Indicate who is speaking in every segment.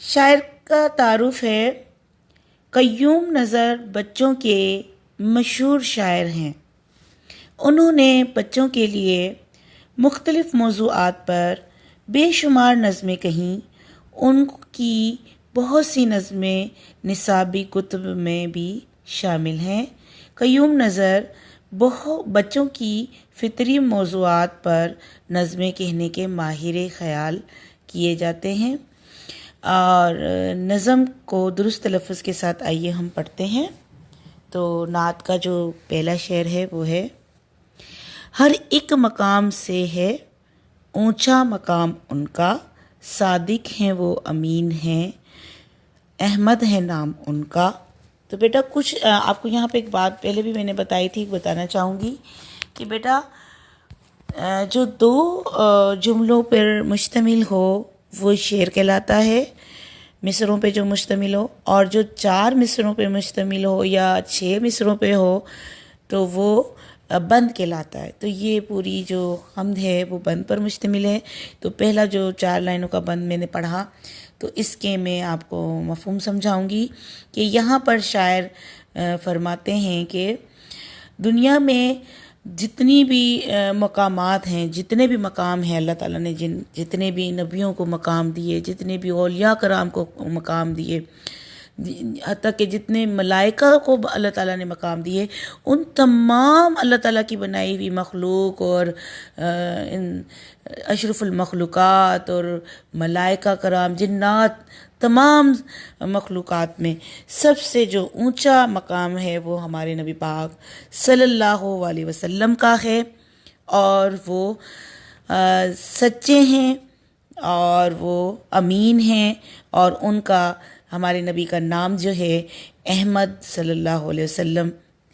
Speaker 1: شاعر کا تعارف ہے۔ قیوم نظر بچوں کے مشہور شاعر ہیں۔ انہوں نے بچوں کے لیے مختلف موضوعات پر بے شمار نظمیں کہیں۔ ان کی بہت سی نظمیں نصابی کتب میں بھی شامل ہیں۔ قیوم نظر بچوں کی فطری موضوعات پر نظمیں کہنے کے ماہر خیال کیے جاتے ہیں۔ اور نظم کو درست تلفظ کے ساتھ آئیے ہم پڑھتے ہیں۔ تو نعت کا جو پہلا شعر ہے وہ ہے: ہر ایک مقام سے ہے اونچا مقام ان کا، صادق ہیں وہ امین ہیں، احمد ہے نام ان کا۔ تو بیٹا کچھ آپ کو یہاں پہ ایک بات پہلے بھی میں نے بتائی تھی، بتانا چاہوں گی کہ بیٹا جو دو جملوں پر مشتمل ہو وہ شعر کہلاتا ہے، مصروں پہ جو مشتمل ہو، اور جو 4 مصروں پہ مشتمل ہو یا 6 مصروں پہ ہو تو وہ بند کہلاتا ہے۔ تو یہ پوری جو حمد ہے وہ بند پر مشتمل ہے۔ تو پہلا جو 4 لائنوں کا بند میں نے پڑھا تو اس کے میں آپ کو مفہوم سمجھاؤں گی کہ یہاں پر شاعر فرماتے ہیں کہ دنیا میں جتنی بھی مقامات ہیں، جتنے بھی مقام ہیں اللہ تعالیٰ نے جتنے بھی نبیوں کو مقام دیے، جتنے بھی اولیاء کرام کو مقام دیے، حتیٰ کہ جتنے ملائکہ کو اللہ تعالیٰ نے مقام دیے، ان تمام اللہ تعالیٰ کی بنائی ہوئی مخلوق اور اشرف المخلوقات اور ملائکہ کرام، جنات، تمام مخلوقات میں سب سے جو اونچا مقام ہے وہ ہمارے نبی پاک صلی اللہ علیہ وسلم کا ہے، اور وہ سچے ہیں اور وہ امین ہیں، اور ان کا ہمارے نبی کا نام جو ہے احمد صلی اللہ علیہ وسلم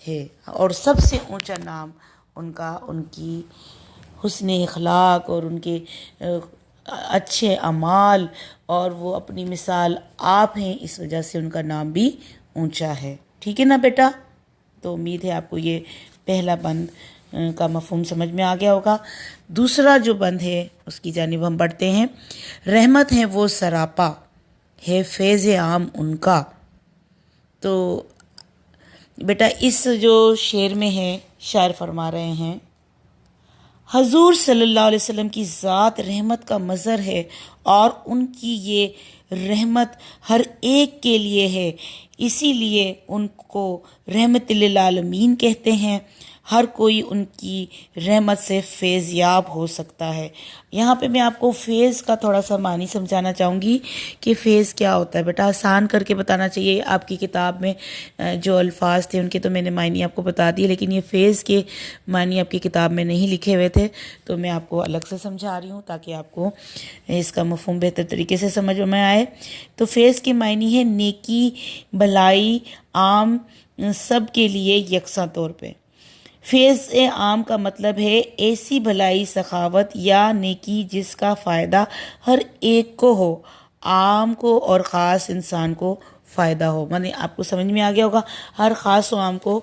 Speaker 1: ہے، اور سب سے اونچا نام ان کا ان کی حسن اخلاق اور ان کے اچھے اعمال، اور وہ اپنی مثال آپ ہیں، اس وجہ سے ان کا نام بھی اونچا ہے۔ ٹھیک ہے نا بیٹا؟ تو امید ہے آپ کو یہ پہلا بند کا مفہوم سمجھ میں آ گیا ہوگا۔ دوسرا جو بند ہے اس کی جانب ہم بڑھتے ہیں۔ رحمت ہے وہ سراپا، ہے فیض عام ان کا۔ تو بیٹا اس جو شعر میں ہے شاعر فرما رہے ہیں حضور صلی اللہ علیہ وسلم کی ذات رحمت کا مظہر ہے، اور ان کی یہ رحمت ہر ایک کے لیے ہے، اسی لیے ان کو رحمت للعالمین کہتے ہیں۔ ہر کوئی ان کی رحمت سے فیض یاب ہو سکتا ہے۔ یہاں پہ میں آپ کو فیض کا تھوڑا سا معنی سمجھانا چاہوں گی کہ فیض کیا ہوتا ہے۔ بیٹا آسان کر کے بتانا چاہیے، آپ کی کتاب میں جو الفاظ تھے ان کے تو میں نے معنی آپ کو بتا دیے، لیکن یہ فیض کے معنی آپ کی کتاب میں نہیں لکھے ہوئے تھے، تو میں آپ کو الگ سے سمجھا رہی ہوں تاکہ آپ کو اس کا مفہوم بہتر طریقے سے سمجھ میں آئے۔ تو فیض کے معنی ہے نیکی، بھلائی، عام، سب کے لیے یکساں طور پہ۔ فیض عام کا مطلب ہے ایسی بھلائی، سخاوت یا نیکی جس کا فائدہ ہر ایک کو ہو، عام کو اور خاص انسان کو فائدہ ہو۔ معنی آپ کو سمجھ میں آ گیا ہوگا، ہر خاص و عام کو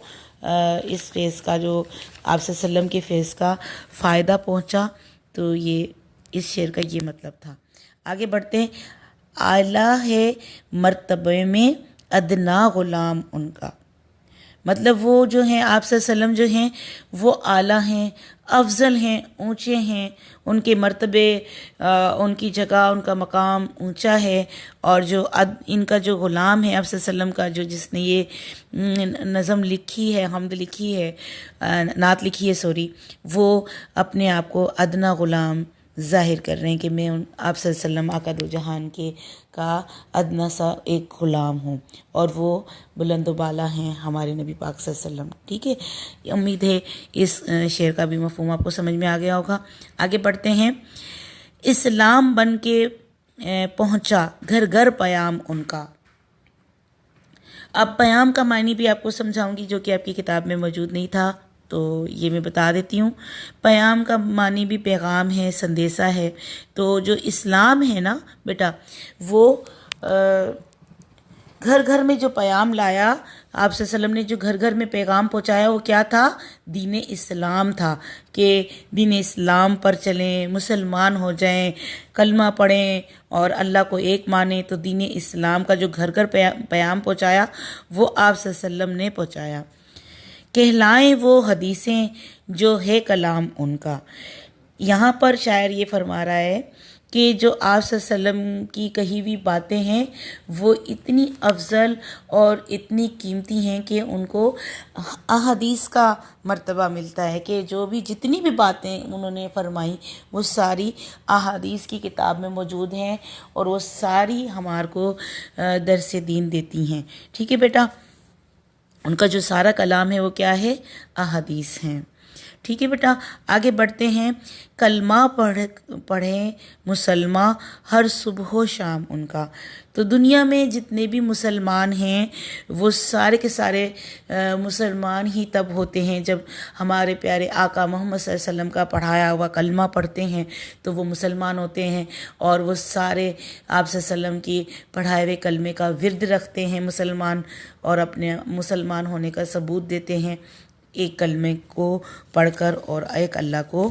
Speaker 1: اس فیض کا، جو آپ صلی اللہ علیہ وسلم کے فیض کا فائدہ پہنچا، تو یہ اس شعر کا یہ مطلب تھا۔ آگے بڑھتے ہیں۔ اعلیٰ ہے مرتبے میں ادنا غلام ان کا، مطلب وہ جو ہیں آپ صلی اللہ علیہ وسلم جو ہیں وہ اعلیٰ ہیں، افضل ہیں، اونچے ہیں، ان کے مرتبے، ان کی جگہ، ان کا مقام اونچا ہے، اور جو ان کا جو غلام ہے آپ صلی اللہ علیہ وسلم کا، جو جس نے یہ نظم لکھی ہے، حمد لکھی ہے، نعت لکھی ہے وہ اپنے آپ کو ادنا غلام ظاہر کر رہے ہیں کہ میں آپ صلی اللہ علیہ وسلم آقا دو جہان کے کا ادنا سا ایک غلام ہوں، اور وہ بلند و بالا ہیں ہمارے نبی پاک صلی اللہ علیہ وسلم۔ ٹھیک ہے، امید ہے اس شعر کا بھی مفہوم آپ کو سمجھ میں آ گیا ہوگا۔ آگے بڑھتے ہیں۔ اسلام بن کے پہنچا گھر گھر پیام ان کا۔ اب پیام کا معنی بھی آپ کو سمجھاؤں گی جو کہ آپ کی کتاب میں موجود نہیں تھا، تو یہ میں بتا دیتی ہوں۔ پیام کا معنی بھی پیغام ہے، سندیسہ ہے۔ تو جو اسلام ہے نا بیٹا، وہ گھر گھر میں جو پیام لایا، آپ صلی اللہ علیہ وسلم نے جو گھر گھر میں پیغام پہنچایا وہ کیا تھا؟ دین اسلام تھا، کہ دین اسلام پر چلیں، مسلمان ہو جائیں، کلمہ پڑھیں اور اللہ کو ایک مانیں۔ تو دین اسلام کا جو گھر گھر پیام پہنچایا وہ آپ صلی اللہ علیہ وسلم نے پہنچایا۔ کہلائیں وہ حدیثیں جو ہے کلام ان کا۔ یہاں پر شاعر یہ فرما رہا ہے کہ جو آپ صلی اللہ علیہ وسلم کی کہی ہوئی باتیں ہیں وہ اتنی افضل اور اتنی قیمتی ہیں کہ ان کو احادیث کا مرتبہ ملتا ہے، کہ جو بھی جتنی بھی باتیں انہوں نے فرمائی وہ ساری احادیث کی کتاب میں موجود ہیں، اور وہ ساری ہمارے کو درس دین دیتی ہیں۔ ٹھیک ہے بیٹا، ان کا جو سارا کلام ہے وہ کیا ہے؟ احادیث ہیں۔ ٹھیک ہے بیٹا، آگے بڑھتے ہیں۔ کلمہ پڑھیں مسلمان ہر صبح و شام ان کا۔ تو دنیا میں جتنے بھی مسلمان ہیں وہ سارے کے سارے مسلمان ہی تب ہوتے ہیں جب ہمارے پیارے آقا محمد صلی اللہ علیہ وسلم کا پڑھایا ہوا کلمہ پڑھتے ہیں تو وہ مسلمان ہوتے ہیں، اور وہ سارے آپ صلی اللہ علیہ وسلم کی پڑھائے ہوئے کلمے کا ورد رکھتے ہیں مسلمان، اور اپنے مسلمان ہونے کا ثبوت دیتے ہیں ایک کلمے کو پڑھ کر، اور ایک اللہ کو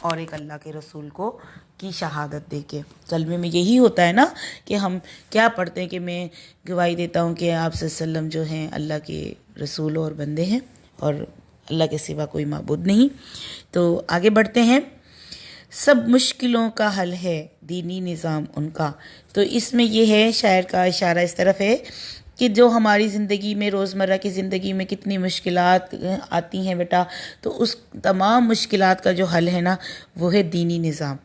Speaker 1: اور ایک اللہ کے رسول کو کی شہادت دے کے۔ کلمے میں یہی ہوتا ہے نا کہ ہم کیا پڑھتے ہیں کہ میں گواہی دیتا ہوں کہ آپ صلی اللہ علیہ وسلم جو ہیں اللہ کے رسول اور بندے ہیں، اور اللہ کے سوا کوئی معبود نہیں۔ تو آگے بڑھتے ہیں۔ سب مشکلوں کا حل ہے دینی نظام ان کا۔ تو اس میں یہ ہے، شاعر کا اشارہ اس طرف ہے کہ جو ہماری زندگی میں روزمرہ کی زندگی میں کتنی مشکلات آتی ہیں بیٹا، تو اس تمام مشکلات کا جو حل ہے نا وہ ہے دینی نظام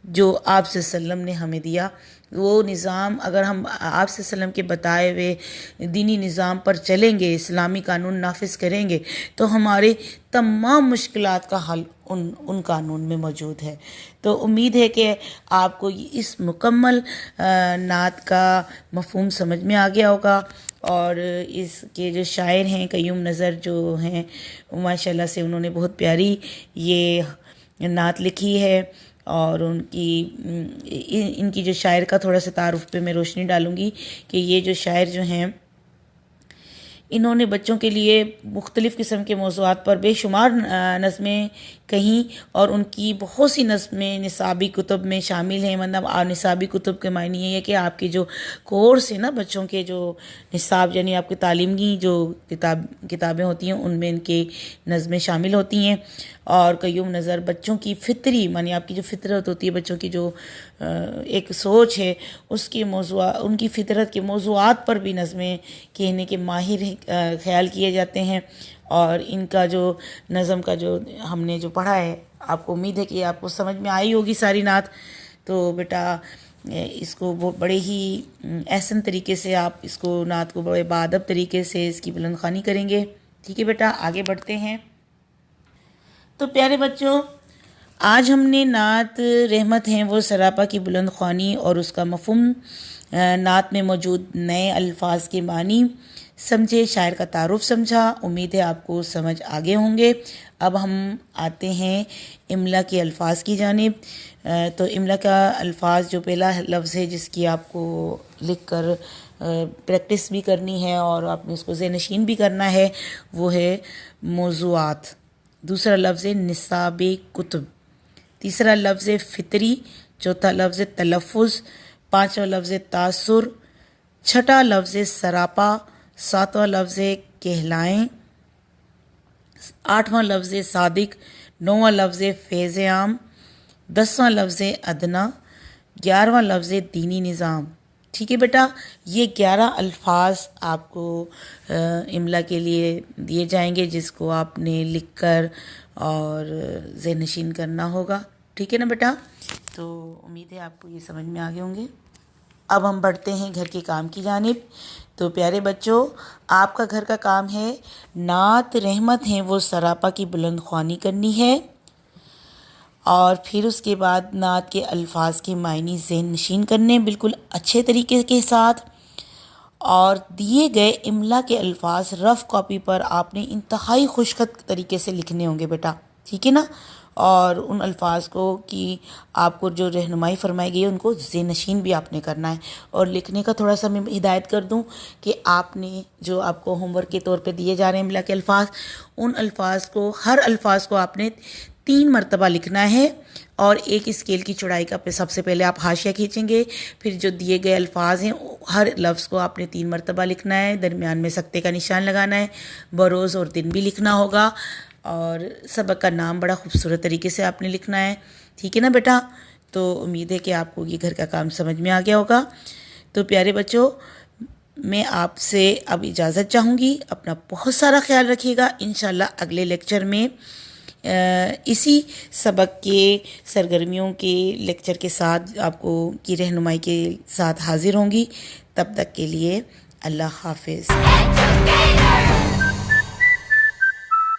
Speaker 1: جو آپ صلی اللہ علیہ وسلم نے ہمیں دیا۔ وہ نظام اگر ہم آپ صلی اللہ علیہ وسلم کے بتائے ہوئے دینی نظام پر چلیں گے، اسلامی قانون نافذ کریں گے، تو ہمارے تمام مشکلات کا حل ان قانون میں موجود ہے۔ تو امید ہے کہ آپ کو اس مکمل نعت کا مفہوم سمجھ میں آ گیا ہوگا، اور اس کے جو شاعر ہیں قیوم نظر جو ہیں ماشاءاللہ سے انہوں نے بہت پیاری یہ نعت لکھی ہے، اور ان کی جو شاعر کا تھوڑا سا تعارف پہ میں روشنی ڈالوں گی کہ یہ جو شاعر جو ہیں انہوں نے بچوں کے لیے مختلف قسم کے موضوعات پر بے شمار نظمیں کہیں، اور ان کی بہت سی نظمیں نصابی کتب میں شامل ہیں۔ مطلب نصابی کتب کے معنی یہ ہے کہ آپ کے جو کورس ہیں نا بچوں کے، جو نصاب یعنی آپ کے تعلیمی جو کتابیں ہوتی ہیں ان میں ان کے نظمیں شامل ہوتی ہیں۔ اور قیوم نظر بچوں کی فطری معنی آپ کی جو فطرت ہوتی ہے، بچوں کی جو ایک سوچ ہے اس کی ان کی فطرت کے موضوعات پر بھی نظمیں کہنے کے ماہر خیال کیے جاتے ہیں۔ اور ان کا جو نظم کا جو ہم نے جو پڑھا ہے، آپ کو امید ہے کہ آپ کو سمجھ میں آئی ہوگی ساری نعت۔ تو بیٹا اس کو وہ بڑے ہی احسن طریقے سے آپ اس کو نعت کو بڑے باادب طریقے سے اس کی بلند خوانی کریں گے۔ ٹھیک ہے بیٹا، آگے بڑھتے ہیں۔ تو پیارے بچوں، آج ہم نے نعت رحمت ہیں وہ سراپا کی بلند خوانی اور اس کا مفہوم، نعت میں موجود نئے الفاظ کے معنی سمجھے، شاعر کا تعارف سمجھا۔ امید ہے آپ کو سمجھ آگے ہوں گے۔ اب ہم آتے ہیں املا کے الفاظ کی جانب۔ تو املا کا الفاظ جو پہلا لفظ ہے جس کی آپ کو لکھ کر پریکٹس بھی کرنی ہے اور آپ نے اس کو ذہن نشین بھی کرنا ہے، وہ ہے موضوعات۔ دوسرا لفظ ہے نصاب کتب، تیسرا لفظ ہے فطری، چوتھا لفظ ہے تلفظ، پانچواں لفظ ہے تاثر، چھٹا لفظ ہے سراپا، ساتواں لفظ ہے کہلائیں، آٹھواں لفظ ہے صادق، نواں لفظ ہے فیض عام، 10واں لفظ ہے ادنا، 11واں لفظ ہے دینی نظام۔ ٹھیک ہے بیٹا، یہ 11 الفاظ آپ کو املا کے لیے دیے جائیں گے جس کو آپ نے لکھ کر اور ذہن نشین کرنا ہوگا۔ ٹھیک ہے نا بیٹا؟ تو امید ہے آپ کو یہ سمجھ میں آگے ہوں گے۔ اب ہم بڑھتے ہیں گھر کے کام کی جانب۔ تو پیارے بچوں، آپ کا گھر کا کام ہے نعت رحمت ہیں وہ سراپا کی بلند خوانی کرنی ہے، اور پھر اس کے بعد نعت کے الفاظ کے معنی ذہن نشین کرنے بالکل اچھے طریقے کے ساتھ، اور دیے گئے املا کے الفاظ رف کاپی پر آپ نے انتہائی خوشخط طریقے سے لکھنے ہوں گے بیٹا۔ ٹھیک ہے نا. اور ان الفاظ کو کی آپ کو جو رہنمائی فرمائی گئی ہے ان کو ذہن نشین بھی آپ نے کرنا ہے. اور لکھنے کا تھوڑا سا میں ہدایت کر دوں کہ آپ نے جو آپ کو ہوم ورک کے طور پہ دیے جا رہے ہیں املا کے الفاظ، ان الفاظ کو ہر الفاظ کو آپ نے 3 مرتبہ لکھنا ہے. اور ایک اسکیل کی چوڑائی کا سب سے پہلے آپ حاشیہ کھینچیں گے، پھر جو دیے گئے الفاظ ہیں ہر لفظ کو آپ نے 3 مرتبہ لکھنا ہے، درمیان میں سکتے کا نشان لگانا ہے، بروز اور دن بھی لکھنا ہوگا، اور سبق کا نام بڑا خوبصورت طریقے سے آپ نے لکھنا ہے. ٹھیک ہے نا بیٹا؟ تو امید ہے کہ آپ کو یہ گھر کا کام سمجھ میں آ گیا ہوگا. تو پیارے بچوں، میں آپ سے اب اجازت چاہوں گی. اپنا بہت سارا خیال رکھیے گا. انشاءاللہ اگلے لیکچر میں اسی سبق کے سرگرمیوں کے لیکچر کے ساتھ آپ کو کی رہنمائی کے ساتھ حاضر ہوں گی. تب تک کے لیے اللہ حافظ.